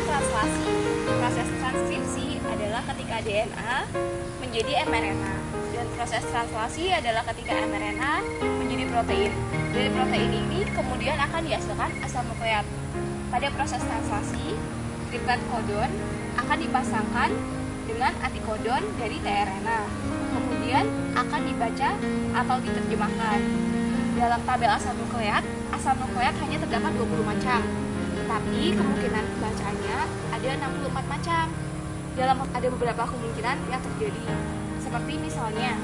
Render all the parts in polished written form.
translasi. Proses transkripsi adalah ketika DNA menjadi mRNA, dan proses translasi adalah ketika mRNA menjadi protein. Dari protein ini kemudian akan dihasilkan asam nukleat. Pada proses translasi, triplet kodon akan dipasangkan dengan antikodon dari tRNA. Kemudian akan dibaca atau diterjemahkan. Dalam tabel asam nukleat hanya terdapat 20 macam. Tapi kemungkinan pembacaannya ada 64 macam. Ada beberapa kemungkinan yang terjadi. Seperti misalnya,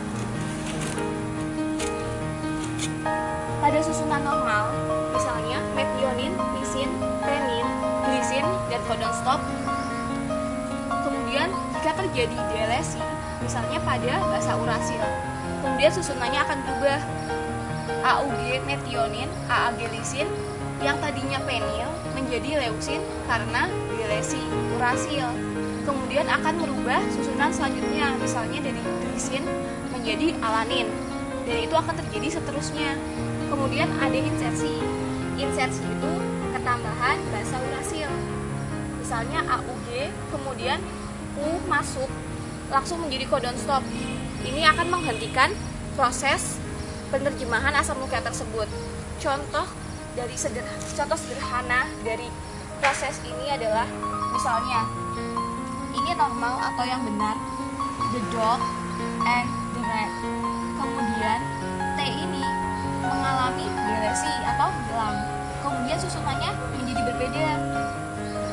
pada susunan normal, misalnya metionin, lisin, renin, glisin, dan codon stop. Kemudian jika terjadi delesi, misalnya pada basa urasil, kemudian susunannya akan berubah. AUG metionin, AAG lisin yang tadinya penil menjadi leusin karena delesi urasil. Kemudian akan merubah susunan selanjutnya, misalnya dari glisin menjadi alanin, dan itu akan terjadi seterusnya. Kemudian ada insersi. Insersi itu ketambahan basa urasil. Misalnya AUG, kemudian U masuk, langsung menjadi codon stop. Ini akan menghentikan proses penerjemahan asam nukleat tersebut. Contoh sederhana dari proses ini adalah, misalnya, ini normal atau yang benar, the dog and the rat. Kemudian T ini mengalami delesi atau hilang. Kemudian susunannya menjadi berbeda,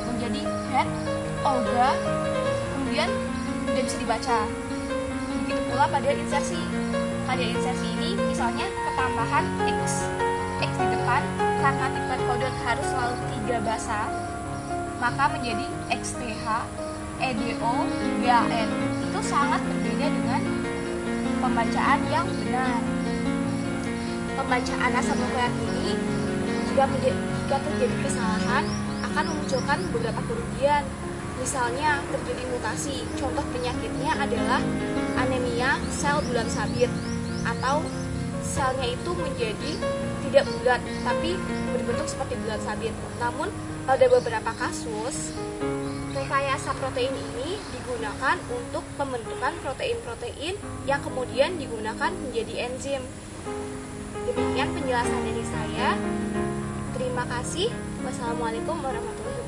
menjadi het, olga, kemudian tidak bisa dibaca. Begitu pula pada insersi. Pada insersi ini misalnya ketambahan X di depan, karena triplet kodon harus selalu 3 basa, maka menjadi XTH, EDO, GAN. Itu sangat berbeda dengan pembacaan yang benar. Pembacaan asam nukleat ini jika terjadi kesalahan akan memunculkan beberapa kerugian. Misalnya terjadi mutasi. Contoh penyakitnya adalah anemia sel bulan sabit, atau selnya itu menjadi tidak bulat tapi berbentuk seperti bulan sabit. Namun pada beberapa kasus rekayasa protein ini digunakan untuk pembentukan protein-protein yang kemudian digunakan menjadi enzim. Demikian penjelasan dari saya. Terima kasih. Wassalamualaikum warahmatullahi wabarakatuh.